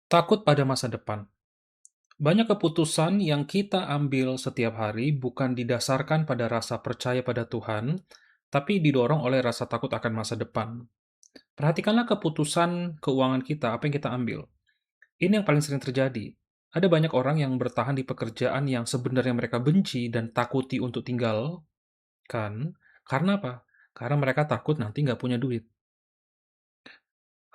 Takut pada masa depan. Banyak keputusan yang kita ambil setiap hari bukan didasarkan pada rasa percaya pada Tuhan, tapi didorong oleh rasa takut akan masa depan. Perhatikanlah keputusan keuangan kita, apa yang kita ambil. Ini yang paling sering terjadi. Ada banyak orang yang bertahan di pekerjaan yang sebenarnya mereka benci dan takuti untuk tinggalkan. Karena apa? Karena mereka takut nanti nggak punya duit.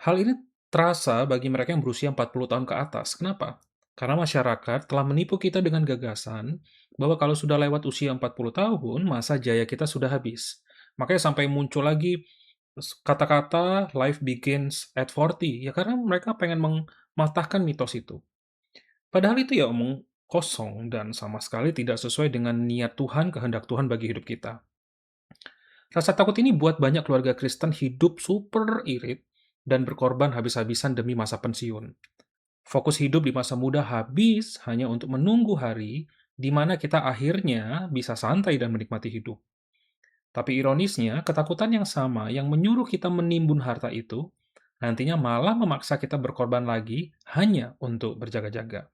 Hal ini terasa bagi mereka yang berusia 40 tahun ke atas. Kenapa? Karena masyarakat telah menipu kita dengan gagasan bahwa kalau sudah lewat usia 40 tahun, masa jaya kita sudah habis. Makanya sampai muncul lagi kata-kata life begins at 40, ya karena mereka pengen mematahkan mitos itu. Padahal itu ya omong kosong dan sama sekali tidak sesuai dengan niat Tuhan, kehendak Tuhan bagi hidup kita. Rasa takut ini buat banyak keluarga Kristen hidup super irit dan berkorban habis-habisan demi masa pensiun. Fokus hidup di masa muda habis hanya untuk menunggu hari di mana kita akhirnya bisa santai dan menikmati hidup. Tapi ironisnya, ketakutan yang sama yang menyuruh kita menimbun harta itu, nantinya malah memaksa kita berkorban lagi hanya untuk berjaga-jaga.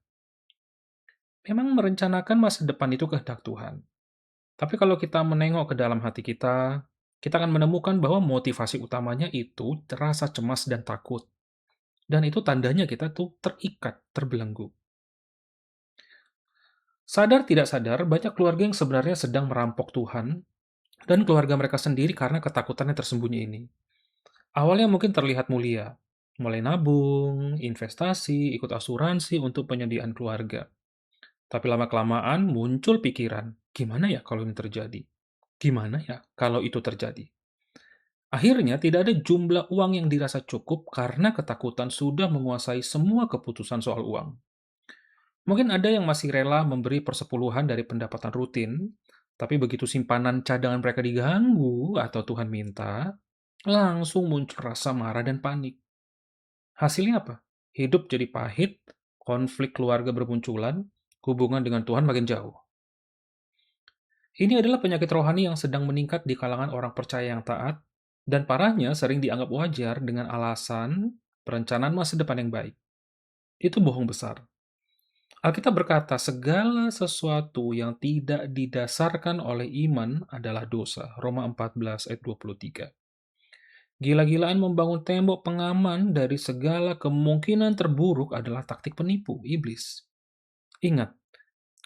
Memang merencanakan masa depan itu kehendak Tuhan. Tapi kalau kita menengok ke dalam hati kita akan menemukan bahwa motivasi utamanya itu terasa cemas dan takut. Dan itu tandanya kita tuh terikat, terbelenggu. Sadar tidak sadar, banyak keluarga yang sebenarnya sedang merampok Tuhan dan keluarga mereka sendiri karena ketakutannya tersembunyi ini. Awalnya mungkin terlihat mulia, mulai nabung, investasi, ikut asuransi untuk penyediaan keluarga. Tapi lama-kelamaan muncul pikiran, gimana ya kalau ini terjadi? Gimana ya kalau itu terjadi? Akhirnya tidak ada jumlah uang yang dirasa cukup karena ketakutan sudah menguasai semua keputusan soal uang. Mungkin ada yang masih rela memberi persepuluhan dari pendapatan rutin, tapi begitu simpanan cadangan mereka diganggu atau Tuhan minta, langsung muncul rasa marah dan panik. Hasilnya apa? Hidup jadi pahit, konflik keluarga bermunculan, hubungan dengan Tuhan makin jauh. Ini adalah penyakit rohani yang sedang meningkat di kalangan orang percaya yang taat, dan parahnya sering dianggap wajar dengan alasan perencanaan masa depan yang baik. Itu bohong besar. Alkitab berkata, segala sesuatu yang tidak didasarkan oleh iman adalah dosa. Roma 14 ayat 23. Gila-gilaan membangun tembok pengaman dari segala kemungkinan terburuk adalah taktik penipu, iblis. Ingat,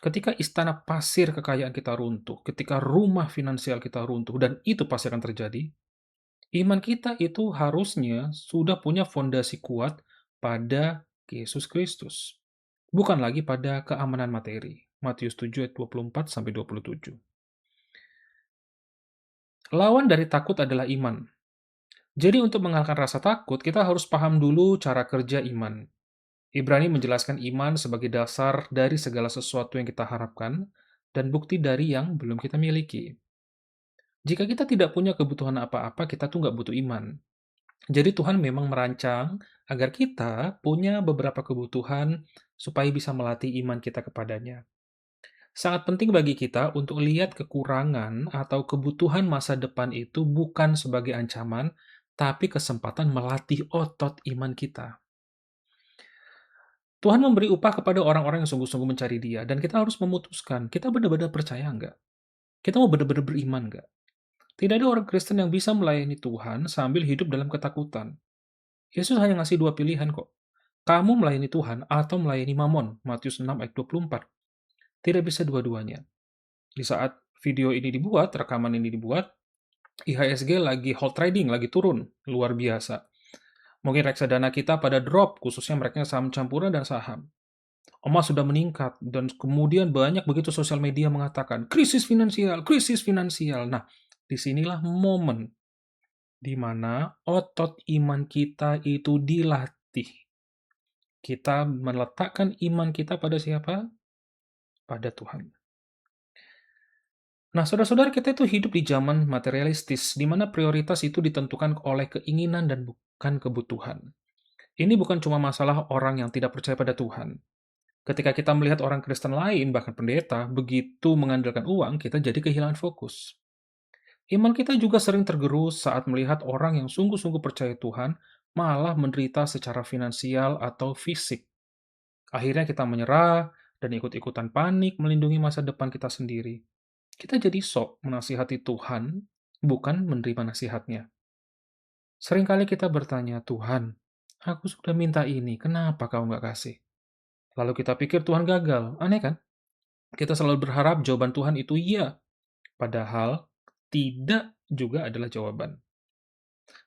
ketika istana pasir kekayaan kita runtuh, ketika rumah finansial kita runtuh, dan itu pasti akan terjadi, iman kita itu harusnya sudah punya fondasi kuat pada Yesus Kristus. Bukan lagi pada keamanan materi. Matius 7 ayat 24-27. Lawan dari takut adalah iman. Jadi untuk mengalahkan rasa takut, kita harus paham dulu cara kerja iman. Ibrani menjelaskan iman sebagai dasar dari segala sesuatu yang kita harapkan dan bukti dari yang belum kita miliki. Jika kita tidak punya kebutuhan apa-apa, kita tuh nggak butuh iman. Jadi Tuhan memang merancang agar kita punya beberapa kebutuhan supaya bisa melatih iman kita kepadanya. Sangat penting bagi kita untuk lihat kekurangan atau kebutuhan masa depan itu bukan sebagai ancaman, tapi kesempatan melatih otot iman kita. Tuhan memberi upah kepada orang-orang yang sungguh-sungguh mencari Dia, dan kita harus memutuskan, kita benar-benar percaya nggak? Kita mau benar-benar beriman nggak? Tidak ada orang Kristen yang bisa melayani Tuhan sambil hidup dalam ketakutan. Yesus hanya ngasih dua pilihan kok. Kamu melayani Tuhan atau melayani Mamon, Matius 6 ayat 24. Tidak bisa dua-duanya. Di saat video ini dibuat, rekaman ini dibuat, IHSG lagi hot trading, lagi turun, luar biasa. Mungkin reksadana kita pada drop, khususnya mereka saham campuran dan saham. Emas sudah meningkat, dan kemudian banyak begitu sosial media mengatakan, krisis finansial, krisis finansial. Nah, disinilah momen di mana otot iman kita itu dilatih. Kita meletakkan iman kita pada siapa? Pada Tuhan. Nah, saudara-saudara, kita itu hidup di zaman materialistis, di mana prioritas itu ditentukan oleh keinginan dan bukan kebutuhan. Ini bukan cuma masalah orang yang tidak percaya pada Tuhan. Ketika kita melihat orang Kristen lain, bahkan pendeta, begitu mengandalkan uang, kita jadi kehilangan fokus. Iman kita juga sering tergerus saat melihat orang yang sungguh-sungguh percaya Tuhan, malah menderita secara finansial atau fisik. Akhirnya kita menyerah dan ikut-ikutan panik melindungi masa depan kita sendiri. Kita jadi sok menasihati Tuhan, bukan menerima nasihatnya. Seringkali kita bertanya, Tuhan, aku sudah minta ini, kenapa kau nggak kasih? Lalu kita pikir Tuhan gagal. Aneh kan? Kita selalu berharap jawaban Tuhan itu iya, padahal tidak juga adalah jawaban.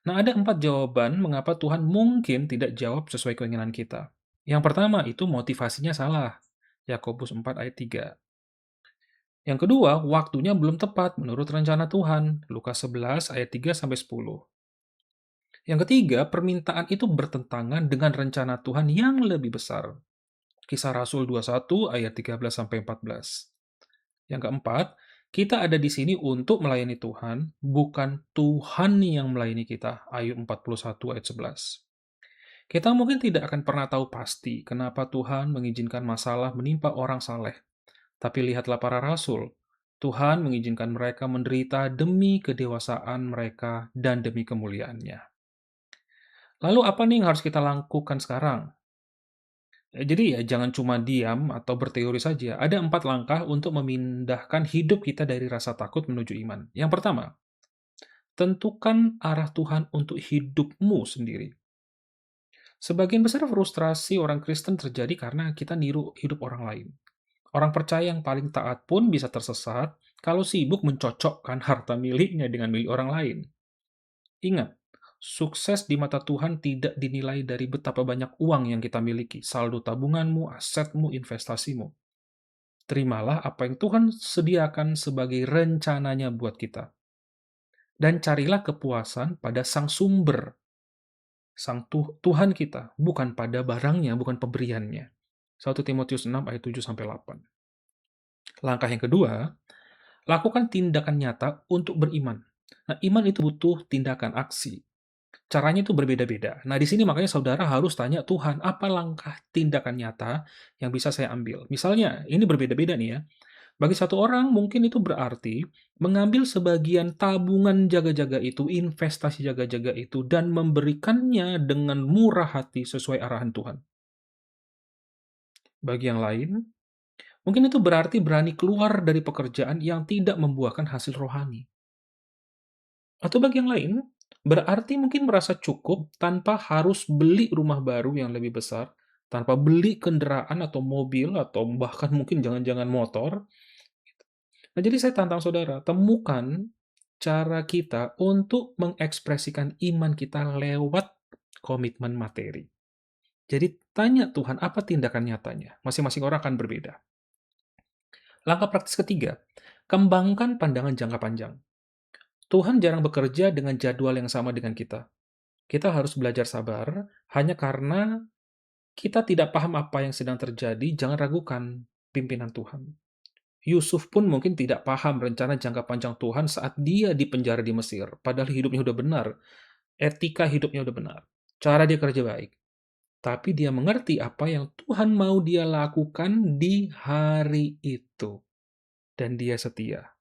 Nah, ada 4 jawaban mengapa Tuhan mungkin tidak jawab sesuai keinginan kita. Yang pertama itu motivasinya salah. Yakobus 4 ayat 3. Yang kedua, waktunya belum tepat menurut rencana Tuhan. Lukas 11 ayat 3 sampai 10. Yang ketiga, permintaan itu bertentangan dengan rencana Tuhan yang lebih besar. Kisah Rasul 21 ayat 13 sampai 14. Yang keempat, kita ada di sini untuk melayani Tuhan, bukan Tuhan yang melayani kita. Ayub 41 ayat 11. Kita mungkin tidak akan pernah tahu pasti kenapa Tuhan mengizinkan masalah menimpa orang saleh. Tapi lihatlah para rasul. Tuhan mengizinkan mereka menderita demi kedewasaan mereka dan demi kemuliaannya. Lalu apa nih yang harus kita lakukan sekarang? Jadi ya jangan cuma diam atau berteori saja. Ada 4 langkah untuk memindahkan hidup kita dari rasa takut menuju iman. Yang pertama, tentukan arah Tuhan untuk hidupmu sendiri. Sebagian besar frustrasi orang Kristen terjadi karena kita niru hidup orang lain. Orang percaya yang paling taat pun bisa tersesat kalau sibuk mencocokkan harta miliknya dengan milik orang lain. Ingat, sukses di mata Tuhan tidak dinilai dari betapa banyak uang yang kita miliki, saldo tabunganmu, asetmu, investasimu. Terimalah apa yang Tuhan sediakan sebagai rencananya buat kita. Dan carilah kepuasan pada Sang Sumber, Tuhan kita, bukan pada barangnya, bukan pemberiannya. 1 Timotius 6 ayat 7-8. Langkah yang kedua, lakukan tindakan nyata untuk beriman. Nah, iman itu butuh tindakan aksi. Caranya itu berbeda-beda. Nah, di sini makanya saudara harus tanya Tuhan, apa langkah tindakan nyata yang bisa saya ambil? Misalnya, ini berbeda-beda nih ya. Bagi satu orang mungkin itu berarti mengambil sebagian tabungan jaga-jaga itu, investasi jaga-jaga itu, dan memberikannya dengan murah hati sesuai arahan Tuhan. Bagi yang lain, mungkin itu berarti berani keluar dari pekerjaan yang tidak membuahkan hasil rohani. Atau bagi yang lain, berarti mungkin merasa cukup tanpa harus beli rumah baru yang lebih besar, tanpa beli kendaraan atau mobil, atau bahkan mungkin jangan-jangan motor. Nah, jadi saya tantang saudara, temukan cara kita untuk mengekspresikan iman kita lewat komitmen materi. Jadi tanya Tuhan, apa tindakan nyatanya? Masing-masing orang akan berbeda. Langkah praktis ketiga, kembangkan pandangan jangka panjang. Tuhan jarang bekerja dengan jadwal yang sama dengan kita. Kita harus belajar sabar, hanya karena kita tidak paham apa yang sedang terjadi, jangan ragukan pimpinan Tuhan. Yusuf pun mungkin tidak paham rencana jangka panjang Tuhan saat dia di penjara di Mesir, padahal hidupnya udah benar, etika hidupnya udah benar, cara dia kerja baik. Tapi dia mengerti apa yang Tuhan mau dia lakukan di hari itu. Dan dia setia.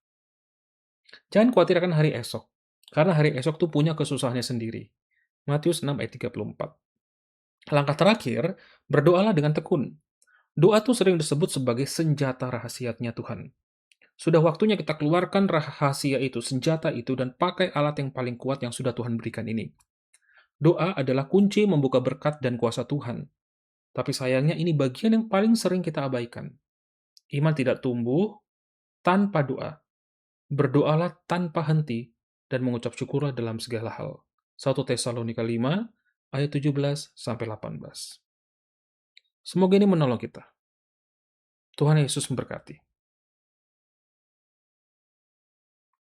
Jangan khawatir akan hari esok, karena hari esok tuh punya kesusahannya sendiri. Matius 6 ayat 34. Langkah terakhir, berdoalah dengan tekun. Doa tuh sering disebut sebagai senjata rahasianya Tuhan. Sudah waktunya kita keluarkan rahasia itu, senjata itu, dan pakai alat yang paling kuat yang sudah Tuhan berikan ini. Doa adalah kunci membuka berkat dan kuasa Tuhan. Tapi sayangnya ini bagian yang paling sering kita abaikan. Iman tidak tumbuh tanpa doa. Berdoalah tanpa henti dan mengucap syukurlah dalam segala hal. 1 Tesalonika 5 ayat 17-18. Semoga ini menolong kita. Tuhan Yesus memberkati.